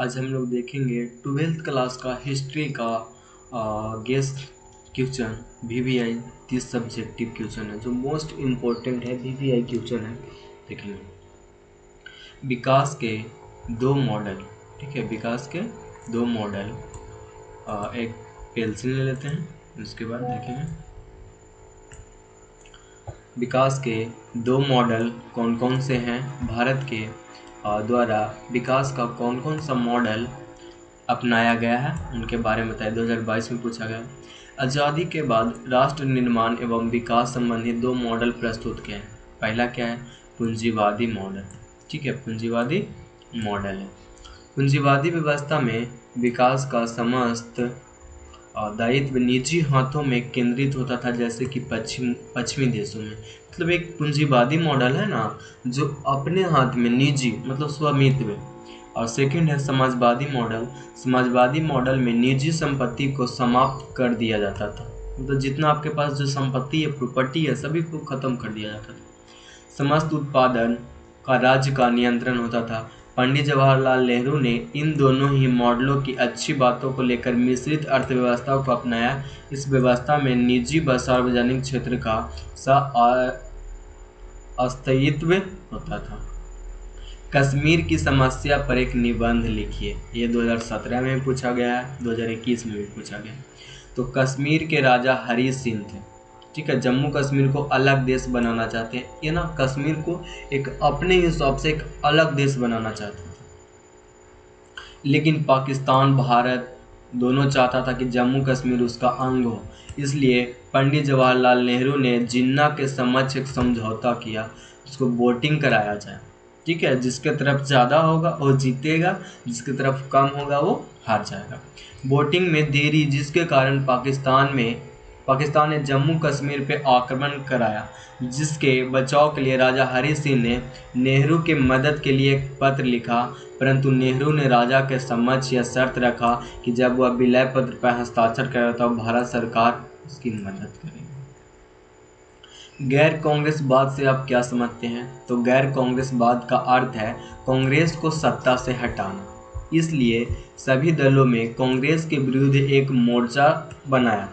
आज हम लोग देखेंगे ट्वेल्थ क्लास का हिस्ट्री का guess question VVI 30 subjective question है जो मोस्ट इम्पोर्टेंट है। VVI क्वेश्चन है। देखेंगे विकास के दो मॉडल। ठीक है, विकास के दो मॉडल। एक पेंसिल ले लेते हैं, उसके बाद देखेंगे विकास के दो मॉडल कौन कौन से हैं। भारत के द्वारा विकास का कौन कौन सा मॉडल अपनाया गया है उनके बारे में बताया। 2022 में पूछा गया। आज़ादी के बाद राष्ट्र निर्माण एवं विकास संबंधी दो मॉडल प्रस्तुत किए हैं। पहला क्या है? पूंजीवादी मॉडल। ठीक है, पूंजीवादी मॉडल है। पूंजीवादी व्यवस्था में विकास का समस्त दायित्व निजी हाथों में केंद्रित होता था, जैसे कि पश्चिमी देशों में। मतलब एक पूंजीवादी मॉडल है ना, जो अपने हाथ में निजी मतलब स्वामित्व। और सेकंड है समाजवादी मॉडल। समाजवादी मॉडल में निजी संपत्ति को समाप्त कर दिया जाता था। मतलब जितना आपके पास जो संपत्ति है, प्रॉपर्टी है, सभी को खत्म कर दिया जाता था। समस्त उत्पादन का राज्य का नियंत्रण होता था। पंडित जवाहरलाल नेहरू ने इन दोनों ही मॉडलों की अच्छी बातों को लेकर मिश्रित अर्थव्यवस्था को अपनाया। इस व्यवस्था में निजी व सार्वजनिक क्षेत्र का अस्तित्व होता था। कश्मीर की समस्या पर एक निबंध लिखिए। ये 2017 में भी पूछा गया है, 2021 में भी पूछा गया। तो कश्मीर के राजा हरी सिंह थे। ठीक है, जम्मू कश्मीर को अलग देश बनाना चाहते हैं। ये ना कश्मीर को एक अपने हिसाब से एक अलग देश बनाना चाहते थे, लेकिन पाकिस्तान भारत दोनों चाहता था कि जम्मू कश्मीर उसका अंग हो। इसलिए पंडित जवाहरलाल नेहरू ने जिन्ना के समक्ष एक समझौता किया, उसको वोटिंग कराया जाए। ठीक है, जिसके तरफ ज़्यादा होगा वो जीतेगा, जिसके तरफ कम होगा वो हार जाएगा। वोटिंग में देरी जिसके कारण पाकिस्तान ने जम्मू कश्मीर पे आक्रमण कराया, जिसके बचाव के लिए राजा हरी सिंह ने नेहरू के मदद के लिए एक पत्र लिखा। परंतु नेहरू ने राजा के समक्ष यह शर्त रखा कि जब वह विलय पत्र पर हस्ताक्षर करेगा तो भारत सरकार उसकी मदद करेगी। गैर कांग्रेसवाद से आप क्या समझते हैं? तो गैर कांग्रेसवाद का अर्थ है कांग्रेस को सत्ता से हटाना। इसलिए सभी दलों में कांग्रेस के विरुद्ध एक मोर्चा बनाया।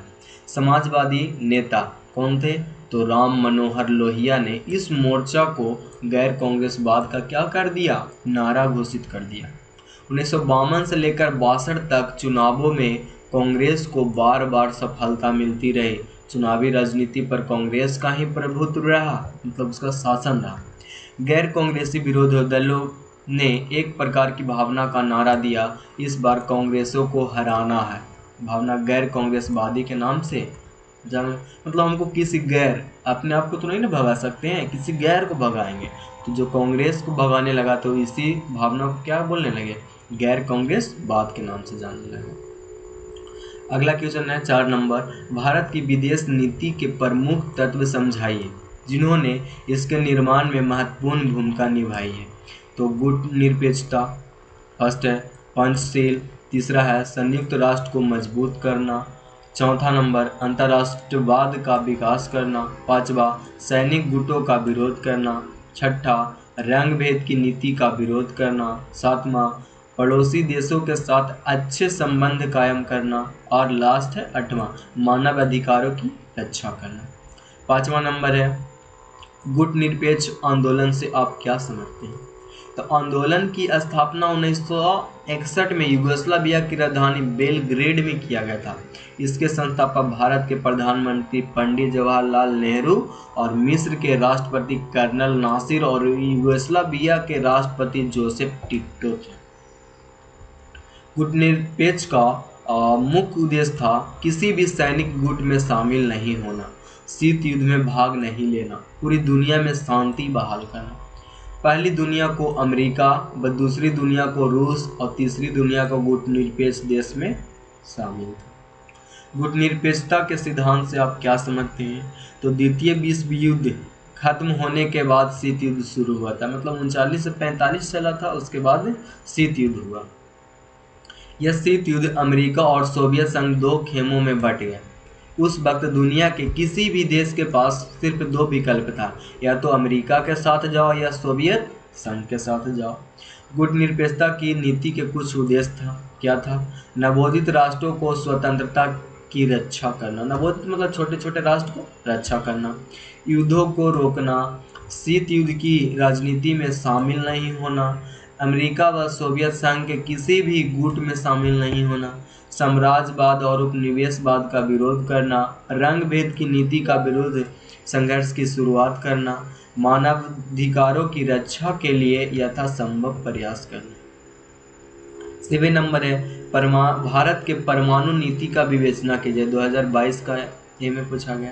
समाजवादी नेता कौन थे? तो राम मनोहर लोहिया ने इस मोर्चा को गैर कांग्रेसवाद का क्या कर दिया? नारा घोषित कर दिया। 1952 से लेकर 62 तक चुनावों में कांग्रेस को बार बार सफलता मिलती रही। चुनावी राजनीति पर कांग्रेस का ही प्रभुत्व रहा, मतलब उसका शासन रहा। गैर कांग्रेसी विरोधी दलों ने एक प्रकार की भावना का नारा दिया, इस बार कांग्रेसों को हराना है। भावना गैर कांग्रेसवादी के नाम से जब मतलब हमको किसी गैर, अपने आप को तो नहीं ना भगा सकते हैं, किसी गैर को भगाएंगे। तो जो कांग्रेस को भगाने लगा तो इसी भावना को क्या बोलने लगे? गैर कांग्रेसवाद के नाम से जानने लगे। अगला क्वेश्चन है 4 नंबर। भारत की विदेश नीति के प्रमुख तत्व समझाइए जिन्होंने इसके निर्माण में महत्वपूर्ण भूमिका निभाई है। तो गुटनिरपेक्षता फर्स्ट है, पंचशील तीसरा है, संयुक्त राष्ट्र को मजबूत करना चौथा नंबर, अंतर्राष्ट्रवाद का विकास करना पांचवा, सैनिक गुटों का विरोध करना छठा, रंग भेद की नीति का विरोध करना सातवां, पड़ोसी देशों के साथ अच्छे संबंध कायम करना और लास्ट है आठवां, मानव अधिकारों की रक्षा करना। पांचवा नंबर है गुटनिरपेक्ष आंदोलन से आप क्या समझते हैं? तो आंदोलन की स्थापना 1961 में यूगोस्लाविया की राजधानी बेलग्रेड में किया गया था। इसके संस्थापक भारत के प्रधानमंत्री पंडित जवाहरलाल नेहरू और मिस्र के राष्ट्रपति कर्नल नासिर और यूगोस्लाविया के राष्ट्रपति जोसेफ टिटो थे। गुटनिरपेक्ष का मुख्य उद्देश्य था किसी भी सैनिक गुट में शामिल नहीं होना, शीत युद्ध में भाग नहीं लेना, पूरी दुनिया में शांति बहाल करना। पहली दुनिया को अमेरिका व दूसरी दुनिया को रूस और तीसरी दुनिया को गुटनिरपेक्ष देश में शामिल था। गुटनिरपेक्षता के सिद्धांत से आप क्या समझते हैं? तो द्वितीय विश्व युद्ध खत्म होने के बाद शीत युद्ध शुरू हुआ था। मतलब 39 से 45 चला था, उसके बाद शीत युद्ध हुआ। यह शीत युद्ध अमेरिका और सोवियत संघ दो खेमों में बट गया। उस वक्त दुनिया के किसी भी देश के पास सिर्फ दो विकल्प था, या तो अमेरिका के साथ जाओ या सोवियत संघ के साथ जाओ। गुटनिरपेक्षता की नीति के कुछ उद्देश्य था, क्या था? नवोदित राष्ट्रों को स्वतंत्रता की रक्षा करना, नवोदित मतलब छोटे छोटे राष्ट्र को रक्षा करना, युद्धों को रोकना, शीत युद्ध की राजनीति में शामिल नहीं होना, अमेरिका व सोवियत संघ के किसी भी गुट में शामिल नहीं होना, साम्राज्यवाद और उपनिवेशवाद का विरोध करना, रंग भेद की नीति का विरुद्ध संघर्ष की शुरुआत करना, मानवाधिकारों की रक्षा के लिए यथासंभव प्रयास करना। 7 नंबर है भारत के परमाणु नीति का विवेचना कीजिए। 2022 का ये में पूछा गया।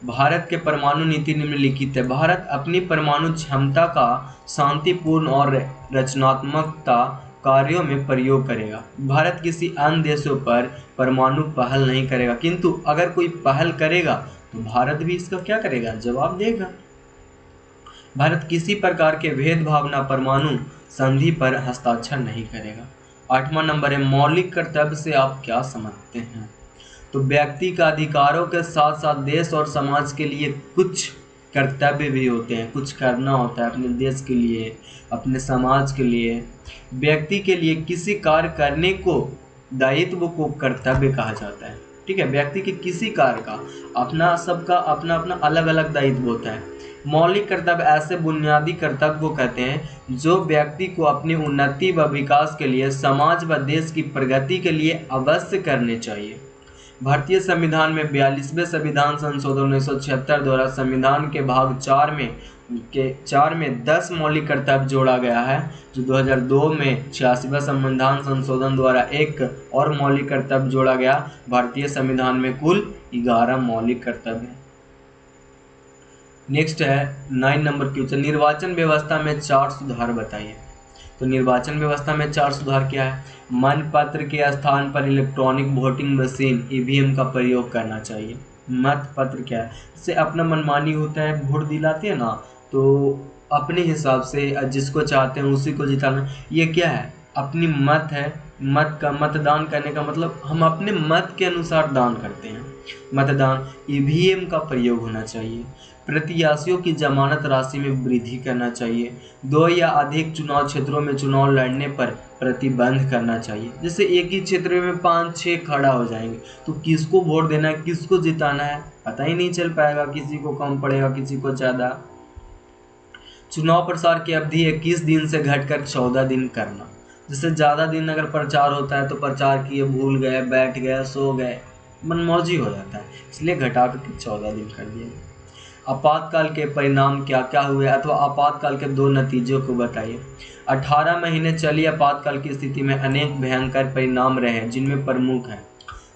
भारत के परमाणु नीति निम्नलिखित है। भारत अपनी परमाणु क्षमता का शांतिपूर्ण और रचनात्मकता कार्यों में प्रयोग करेगा। भारत किसी अन्य देशों पर परमाणु पहल नहीं करेगा, किंतु अगर कोई पहल करेगा तो भारत भी इसका क्या करेगा? जवाब देगा। भारत किसी प्रकार के भेदभावना परमाणु संधि पर हस्ताक्षर नहीं करेगा। 8वां नंबर है मौलिक कर्तव्य से आप क्या समझते हैं? तो व्यक्ति का अधिकारों के साथ साथ देश और समाज के लिए कुछ कर्तव्य भी होते हैं, कुछ करना होता है अपने देश के लिए, अपने समाज के लिए। व्यक्ति के लिए किसी कार्य करने को दायित्व को कर्तव्य कहा जाता है। ठीक है, व्यक्ति के किसी कार्य का अपना सबका अपना अपना अलग अलग दायित्व होता है। मौलिक कर्तव्य ऐसे बुनियादी कर्तव्य को कहते हैं जो व्यक्ति को अपनी उन्नति व विकास के लिए, समाज व देश की प्रगति के लिए अवश्य करने चाहिए। भारतीय संविधान में 42वें संविधान संशोधन 1976 द्वारा संविधान के भाग 4 में 10 मौलिक कर्तव्य जोड़ा गया है, जो 2002 में 86वें संविधान संशोधन द्वारा एक और मौलिक कर्तव्य जोड़ा गया। भारतीय संविधान में कुल 11 मौलिक कर्तव्य हैं। नेक्स्ट है 9 नंबर क्वेश्चन, निर्वाचन व्यवस्था में 4 सुधार बताइए। तो निर्वाचन व्यवस्था में 4 सुधार क्या है? मतपत्र के स्थान पर इलेक्ट्रॉनिक वोटिंग मशीन ईवीएम का प्रयोग करना चाहिए। मतपत्र क्या है? जैसे अपना मनमानी होता है, वोट दिलाते हैं ना, तो अपने हिसाब से जिसको चाहते हैं उसी को जिताना। ये क्या है? अपनी मत है, मत का मतदान करने का मतलब हम अपने मत के अनुसार दान करते हैं। मतदान ईवीएम का प्रयोग होना चाहिए। प्रत्याशियों की जमानत राशि में वृद्धि करना चाहिए। 2 या अधिक चुनाव क्षेत्रों में चुनाव लड़ने पर प्रतिबंध करना चाहिए। जैसे एक ही क्षेत्र में 5-6 खड़ा हो जाएंगे तो किसको वोट देना है, किसको जिताना है, पता ही नहीं चल पाएगा, किसी को कम पड़ेगा, किसी को ज़्यादा। चुनाव प्रचार की अवधि 21 दिन से घटकर 14 दिन करना। जैसे ज़्यादा दिन अगर प्रचार होता है तो प्रचार किए, भूल गए, बैठ गए, सो गए, मनमौजी हो जाता है, इसलिए घटा कर 14 दिन कर दिए। आपातकाल के परिणाम क्या क्या हुए अथवा आपातकाल के 2 नतीजों को बताइए। 18 महीने चली आपातकाल की स्थिति में अनेक भयंकर परिणाम रहे, जिनमें प्रमुख है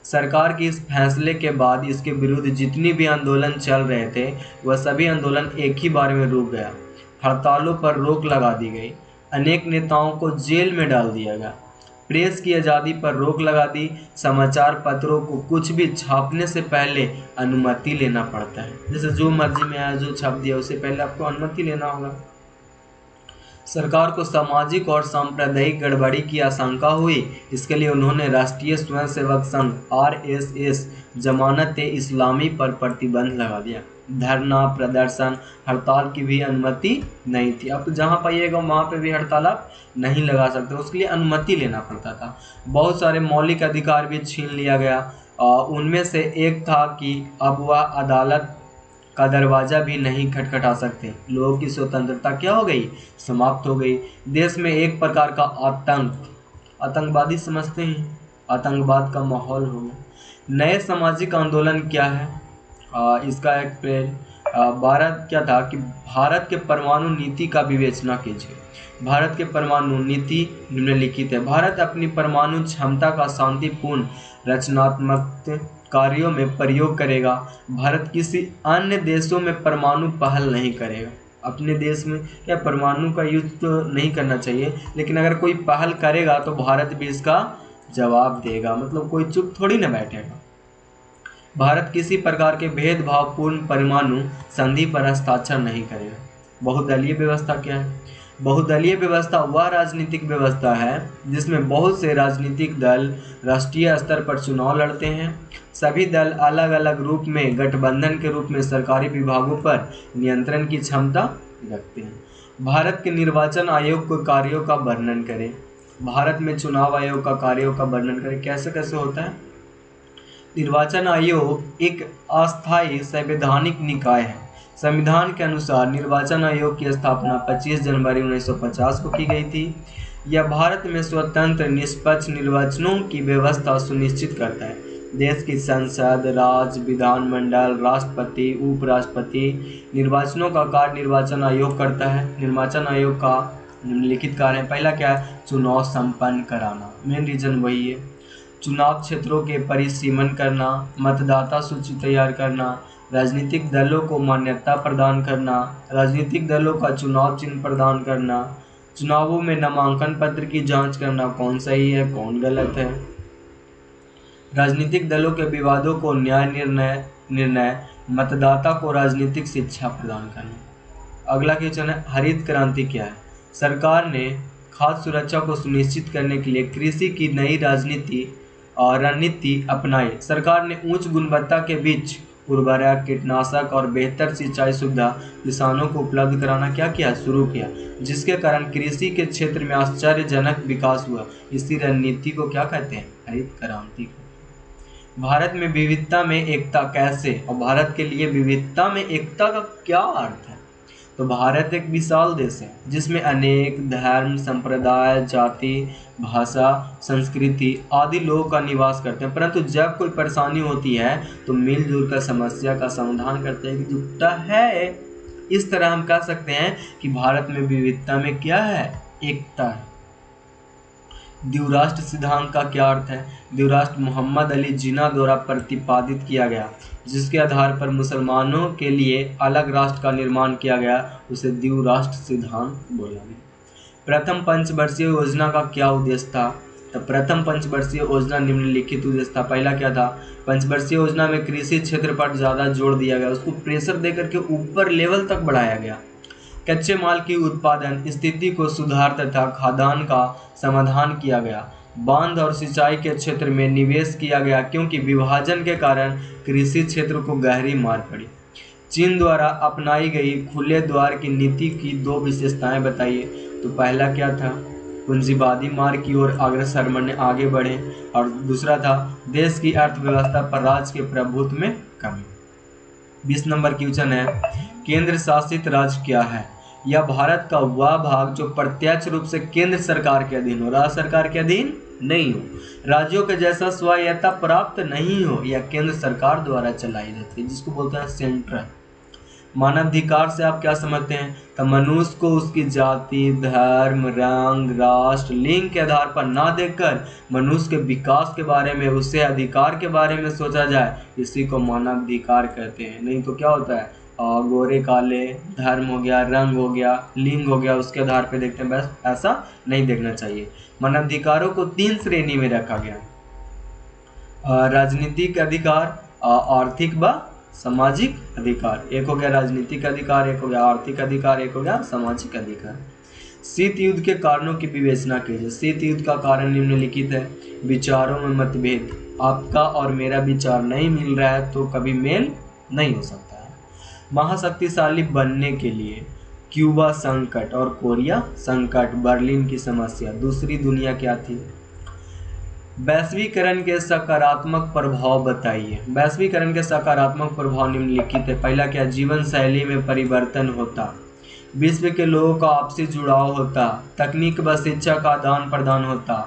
सरकार के इस फैसले के बाद इसके विरुद्ध जितनी भी आंदोलन चल रहे थे वह सभी आंदोलन एक ही बार में रुक गया। हड़तालों पर रोक लगा दी गई, अनेक नेताओं को जेल में डाल दिया गया, प्रेस की आज़ादी पर रोक लगा दी, समाचार पत्रों को कुछ भी छापने से पहले अनुमति लेना पड़ता है। जैसे जो मर्जी में आया जो छाप दिया उससे पहले आपको अनुमति लेना होगा। सरकार को सामाजिक और सांप्रदायिक गड़बड़ी की आशंका हुई, इसके लिए उन्होंने राष्ट्रीय स्वयंसेवक संघ RSS जमानत इस्लामी पर प्रतिबंध लगा दिया। धरना, प्रदर्शन, हड़ताल की भी अनुमति नहीं थी। अब तो जहाँ पाइएगा वहाँ पे भी हड़ताल आप नहीं लगा सकते, उसके लिए अनुमति लेना पड़ता था। बहुत सारे मौलिक अधिकार भी छीन लिया गया। उनमें से एक था कि अब वह अदालत का दरवाज़ा भी नहीं खटखटा सकते। लोगों की स्वतंत्रता क्या हो गई? समाप्त हो गई। देश में एक प्रकार का आतंकवादी समझते हैं, आतंकवाद का माहौल हो गया। नए सामाजिक आंदोलन क्या है? इसका एक भारत क्या था कि भारत के परमाणु नीति का विवेचना कीजिए। भारत के परमाणु नीति निम्नलिखित है। भारत अपनी परमाणु क्षमता का शांतिपूर्ण रचनात्मक कार्यों में प्रयोग करेगा। भारत किसी अन्य देशों में परमाणु पहल नहीं करेगा। अपने देश में क्या परमाणु का युद्ध तो नहीं करना चाहिए, लेकिन अगर कोई पहल करेगा तो भारत भी इसका जवाब देगा, मतलब कोई चुप थोड़ी ना बैठेगा। भारत किसी प्रकार के भेदभावपूर्ण परमाणु संधि पर हस्ताक्षर नहीं करेगा। बहुदलीय व्यवस्था क्या है? बहुदलीय व्यवस्था वह राजनीतिक व्यवस्था है जिसमें बहुत से राजनीतिक दल राष्ट्रीय स्तर पर चुनाव लड़ते हैं। सभी दल अलग अलग रूप में गठबंधन के रूप में सरकारी विभागों पर नियंत्रण की क्षमता रखते हैं। भारत के निर्वाचन आयोग के कार्यों का वर्णन करें। भारत में चुनाव आयोग का कार्यों का वर्णन करें। कैसे कैसे होता है? निर्वाचन आयोग एक अस्थायी संवैधानिक निकाय है। संविधान के अनुसार निर्वाचन आयोग की स्थापना 25 जनवरी 1950 को की गई थी। यह भारत में स्वतंत्र निष्पक्ष निर्वाचनों की व्यवस्था सुनिश्चित करता है। देश की संसद, राज्य विधानमंडल, राष्ट्रपति, उपराष्ट्रपति निर्वाचनों का कार्य निर्वाचन आयोग करता है। निर्वाचन आयोग का निम्नलिखित कार्य है। पहला क्या है? चुनाव संपन्न कराना। मेन रीजन वही है। चुनाव क्षेत्रों के परिसीमन करना, मतदाता सूची तैयार करना, राजनीतिक दलों को मान्यता प्रदान करना, राजनीतिक दलों का चुनाव चिन्ह प्रदान करना, चुनावों में नामांकन पत्र की जांच करना, कौन सही है कौन गलत है, राजनीतिक दलों के विवादों को न्याय निर्णय, मतदाता को राजनीतिक शिक्षा प्रदान करना। अगला क्वेश्चन है, हरित क्रांति क्या है? सरकार ने खाद्य सुरक्षा को सुनिश्चित करने के लिए कृषि की नई रणनीति अपनाई। सरकार ने उच्च गुणवत्ता के बीज, उर्वरक, कीटनाशक और बेहतर सिंचाई सुविधा किसानों को उपलब्ध कराना क्या किया? शुरू किया, जिसके कारण कृषि के क्षेत्र में आश्चर्यजनक विकास हुआ। इसी रणनीति को क्या कहते हैं? हरित क्रांति। भारत में विविधता में एकता कैसे, और भारत के लिए विविधता में एकता का क्या अर्थ है? तो भारत एक विशाल देश है जिसमें अनेक धर्म, संप्रदाय, जाति, भाषा, संस्कृति आदि लोगों का निवास करते हैं, परंतु जब कोई परेशानी होती है तो मिलजुल कर समस्या का समाधान करते हैं, एकजुटता है। इस तरह हम कह सकते हैं कि भारत में विविधता में क्या है? एकता है। द्विराष्ट्र सिद्धांत का क्या अर्थ है? द्विराष्ट्र मोहम्मद अली जिन्ना द्वारा प्रतिपादित किया गया, जिसके आधार पर मुसलमानों के लिए अलग राष्ट्र का निर्माण किया गया, उसे द्विराष्ट्र सिद्धांत बोला गया। प्रथम पंचवर्षीय योजना का क्या उद्देश्य था? तो प्रथम पंचवर्षीय योजना निम्नलिखित उद्देश्य था। पहला क्या था? पंचवर्षीय योजना में कृषि क्षेत्र पर ज़्यादा जोर दिया गया, उसको प्रेशर देकर के ऊपर लेवल तक बढ़ाया गया। कच्चे माल की उत्पादन स्थिति को सुधार तथा खाद्यान्न का समाधान किया गया। बांध और सिंचाई के क्षेत्र में निवेश किया गया, क्योंकि विभाजन के कारण कृषि क्षेत्र को गहरी मार पड़ी। चीन द्वारा अपनाई गई खुले द्वार की नीति की दो विशेषताएं बताइए। तो पहला क्या था? पूंजीवादी मार्ग की ओर अग्रसर बनने आगे बढ़े, और दूसरा था देश की अर्थव्यवस्था पर राज्य के प्रभुत्व में कमी। 20 नंबर क्वेश्चन है, केंद्र शासित राज्य क्या है? यह भारत का वह भाग जो प्रत्यक्ष रूप से केंद्र सरकार के अधीन हो, राज्य सरकार के अधीन नहीं हो, राज्यों के जैसा स्वायत्तता प्राप्त नहीं हो, यह केंद्र सरकार द्वारा चलाई जाती है, जिसको बोलते हैं सेंट्रल। मानवाधिकार से आप क्या समझते हैं? तो मनुष्य को उसकी जाति, धर्म, रंग, राष्ट्र, लिंग के आधार पर ना देखकर मनुष्य के विकास के बारे में, उससे अधिकार के बारे में सोचा जाए, इसी को मानवाधिकार कहते हैं। नहीं तो क्या होता है? गोरे काले, धर्म हो गया, रंग हो गया, लिंग हो गया, उसके आधार पर देखते हैं, बस ऐसा नहीं देखना चाहिए। मानवाधिकारों को 3 श्रेणी में रखा गया: राजनीतिक अधिकार, आर्थिक व सामाजिक अधिकार। एक हो गया राजनीतिक अधिकार, एक हो गया आर्थिक अधिकार, एक हो गया सामाजिक अधिकार। शीत युद्ध के कारणों की विवेचना कीजिए। शीत युद्ध का कारण निम्नलिखित है: विचारों में मतभेद, आपका और मेरा विचार नहीं मिल रहा है तो कभी मेल नहीं हो सकता है। महाशक्तिशाली बनने के लिए क्यूबा संकट और कोरिया संकट, बर्लिन की समस्या, दूसरी दुनिया क्या थी? वैश्वीकरण के सकारात्मक प्रभाव बताइए। वैश्वीकरण के सकारात्मक प्रभाव निम्नलिखित है। पहला क्या? जीवन शैली में परिवर्तन होता, विश्व के लोगों का आपसी जुड़ाव होता, तकनीक व शिक्षा का आदान प्रदान होता,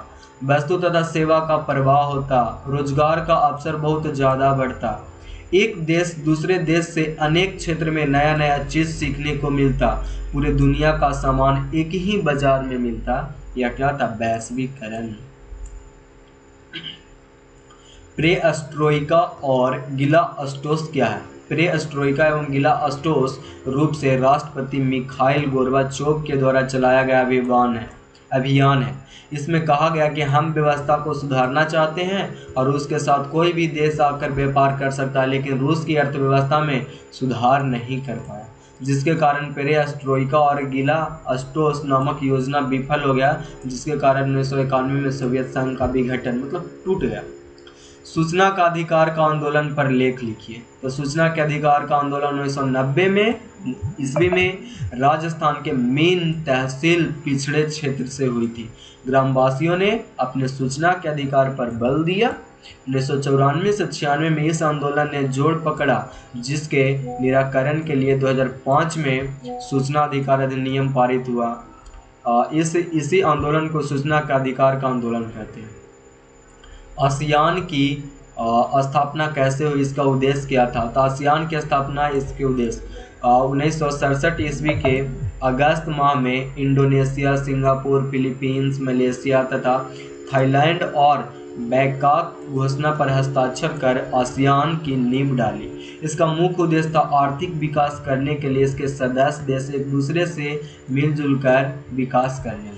वस्तु तथा सेवा का प्रवाह होता, रोजगार का अवसर बहुत ज़्यादा बढ़ता, एक देश दूसरे देश से अनेक क्षेत्र में नया नया चीज़ सीखने को मिलता, पूरे दुनिया का सामान एक ही बाजार में मिलता। यह क्या था? वैश्वीकरण। प्रेस्ट्रोइका और गिलास्टोस क्या है? प्रेस्ट्रोइका एवं गिलास्टोस रूप से राष्ट्रपति मिखाइल गोर्बाचोव के द्वारा चलाया गया अभियान है। इसमें कहा गया कि हम व्यवस्था को सुधारना चाहते हैं और रूस के साथ कोई भी देश आकर व्यापार कर सकता है, लेकिन रूस की अर्थव्यवस्था में सुधार नहीं कर पाया, जिसके कारण पेरेस्ट्रोइका और गिलास्टोस नामक योजना विफल हो गया, जिसके कारण 1991 में सोवियत संघ का विघटन मतलब टूट गया। सूचना का अधिकार का आंदोलन पर लेख लिखिए। तो सूचना के अधिकार का आंदोलन 1990 में ईस्वी में राजस्थान के मेन तहसील पिछड़े क्षेत्र से हुई थी। ग्रामवासियों ने अपने सूचना के अधिकार पर बल दिया। 1994 से 96 में इस आंदोलन ने जोर पकड़ा, जिसके निराकरण के लिए 2005 में सूचना अधिकार अधिनियम पारित हुआ। इसी आंदोलन को सूचना का अधिकार का आंदोलन कहते हैं। आसियान की स्थापना कैसे हुई, इसका उद्देश्य क्या था? तो आसियान की स्थापना, इसके उद्देश्य 1967 ईस्वी के अगस्त माह में इंडोनेशिया, सिंगापुर, फिलीपींस, मलेशिया तथा थाईलैंड और बैकाक घोषणा पर हस्ताक्षर कर आसियान की नींव डाली। इसका मुख्य उद्देश्य था आर्थिक विकास करने के लिए इसके सदस्य देश एक दूसरे से मिलजुल कर विकास करने लगे।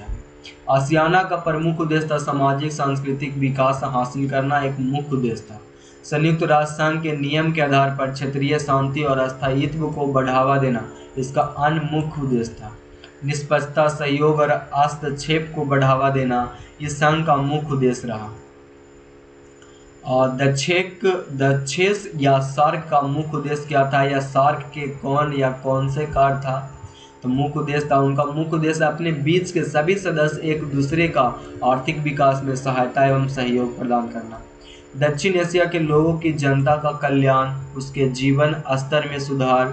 आसियाना का प्रमुख उद्देश्य था सामाजिक सांस्कृतिक विकास हासिल करना, एक मुख्य उद्देश्य था। संयुक्त राष्ट्र संघ के नियम के आधार पर क्षेत्रीय शांति और स्थायित्व को बढ़ावा देना इसका अन्य मुख्य उद्देश्य था। निष्पक्षता, सहयोग और हस्तक्षेप को बढ़ावा देना इस संघ का मुख्य उद्देश्य रहा। और दक्षेस या सार्क का मुख्य उद्देश्य क्या था, या सार्क के कौन से कार्य था? तो मुख्य उद्देश्य था, उनका मुख्य उद्देश्य अपने बीच के सभी सदस्य एक दूसरे का आर्थिक विकास में सहायता एवं सहयोग प्रदान करना। दक्षिण एशिया के लोगों की जनता का कल्याण, उसके जीवन स्तर में सुधार,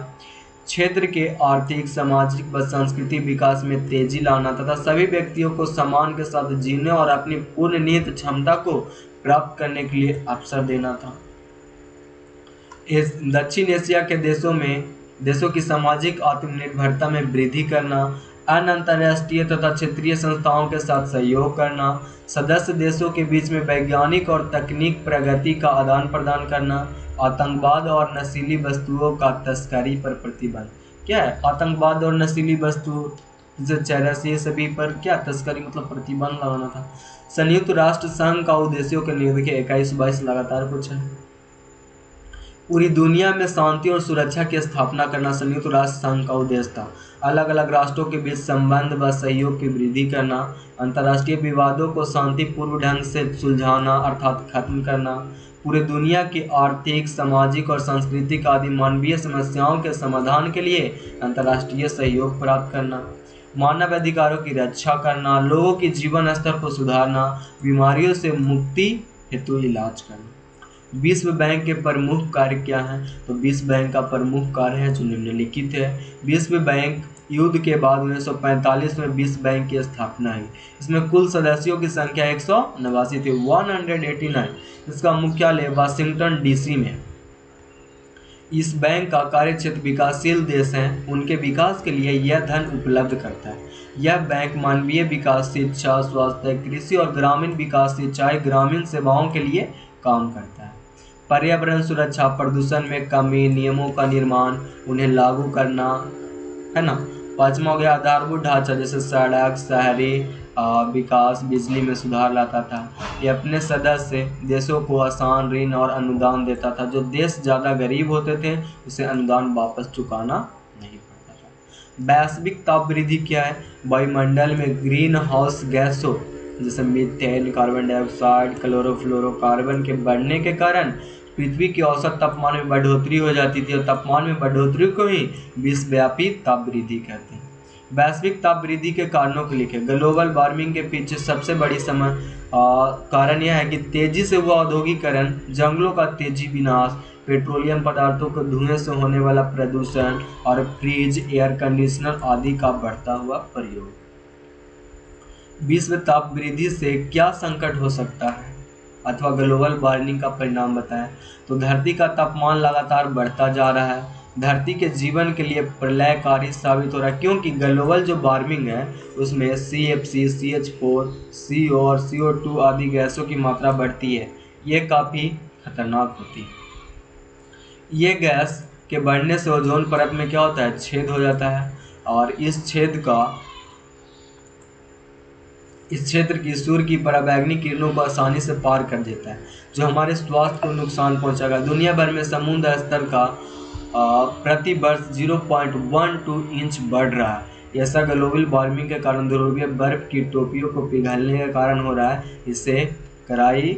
क्षेत्र के आर्थिक, सामाजिक व सांस्कृतिक विकास में तेजी लाना तथा सभी व्यक्तियों को सम्मान के साथ जीने और अपनी पूर्ण निहित क्षमता को प्राप्त करने के लिए अवसर देना था। इस दक्षिण एशिया के देशों की सामाजिक आत्मनिर्भरता में वृद्धि करना, अन्य अंतर्राष्ट्रीय तथा क्षेत्रीय संस्थाओं के साथ सहयोग करना, सदस्य देशों के बीच में वैज्ञानिक और तकनीक प्रगति का आदान प्रदान करना, आतंकवाद और नशीली वस्तुओं का तस्करी पर प्रतिबंध। क्या है आतंकवाद और नशीली वस्तु, चरस, ये सभी पर क्या तस्करी मतलब प्रतिबंध लगाना था। संयुक्त राष्ट्र संघ का उद्देश्यों के निम्नलिखित 21-22 लगातार पूछा है। पूरी दुनिया में शांति और सुरक्षा की स्थापना करना संयुक्त राष्ट्र संघ का उद्देश्य था। अलग अलग राष्ट्रों के बीच संबंध व सहयोग की वृद्धि करना, अंतर्राष्ट्रीय विवादों को शांतिपूर्ण ढंग से सुलझाना अर्थात खत्म करना, पूरी दुनिया की आर्थिक, सामाजिक और सांस्कृतिक आदि मानवीय समस्याओं के समाधान के लिए अंतर्राष्ट्रीय सहयोग प्राप्त करना, मानव अधिकारों की रक्षा करना, लोगों के जीवन स्तर को सुधारना, बीमारियों से मुक्ति हेतु इलाज करना। विश्व बैंक के प्रमुख कार्य क्या हैं? तो विश्व बैंक का प्रमुख कार्य है जो निम्नलिखित है। विश्व बैंक युद्ध के बाद 1945 में विश्व बैंक की स्थापना हुई। इसमें कुल सदस्यों की संख्या 189 थी, 189। इसका मुख्यालय वाशिंगटन डीसी में। इस बैंक का कार्यक्षेत्र विकासशील देश हैं, उनके विकास के लिए यह धन उपलब्ध करता है। यह बैंक मानवीय विकास, शिक्षा, स्वास्थ्य, कृषि और ग्रामीण विकास, सिंचाई, ग्रामीण सेवाओं के लिए काम करता है। पर्यावरण सुरक्षा, प्रदूषण में कमी, नियमों का निर्माण, उन्हें लागू करना, है ना। पांचवा हो गया आधारभूत ढांचा, जैसे सड़क, शहरी विकास, बिजली में सुधार लाता था। ये अपने सदस्य देशों को आसान ऋण और अनुदान देता था। जो देश ज़्यादा गरीब होते थे उसे अनुदान वापस चुकाना नहीं पड़ता था। वैश्विक ताप वृद्धि क्या है? वायुमंडल में ग्रीन हाउस गैसों जैसे मीथेन, कार्बन डाइऑक्साइड, क्लोरोफ्लोरोकार्बन के बढ़ने के कारण पृथ्वी के औसत तापमान में बढ़ोतरी हो जाती थी और तापमान में बढ़ोतरी को ही विश्वव्यापी ताप वृद्धि कहते हैं। वैश्विक ताप वृद्धि के कारणों को लिखे। ग्लोबल वार्मिंग के पीछे सबसे बड़ी कारण यह है कि तेजी से हुआ औद्योगिकरण, जंगलों का तेजी विनाश, पेट्रोलियम पदार्थों के धुएं से होने वाला प्रदूषण और फ्रिज, एयर कंडीशनर आदि का बढ़ता हुआ प्रयोग। विश्व ताप वृद्धि से क्या संकट हो सकता है अथवा ग्लोबल वार्मिंग का परिणाम बताएं? तो धरती का तापमान लगातार बढ़ता जा रहा है, धरती के जीवन के लिए प्रलयकारी साबित हो रहा है, क्योंकि ग्लोबल जो वार्मिंग है उसमें CFC, CH4, CO और CO2 आदि गैसों की मात्रा बढ़ती है। ये काफ़ी खतरनाक होती है। ये गैस के बढ़ने से ओजोन परत में क्या होता है? छेद हो जाता है और इस क्षेत्र की सूर्य की पराबैंगनी किरणों को आसानी से पार कर देता है, जो हमारे स्वास्थ्य को नुकसान पहुंचाएगा। दुनिया भर में समुद्र स्तर का प्रति वर्ष 0.12 इंच बढ़ रहा है। ऐसा ग्लोबल वार्मिंग के कारण ध्रुवीय बर्फ की टोपियों को पिघलने के कारण हो रहा है, इससे तराई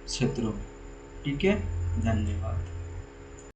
क्षेत्रों में। ठीक है, धन्यवाद।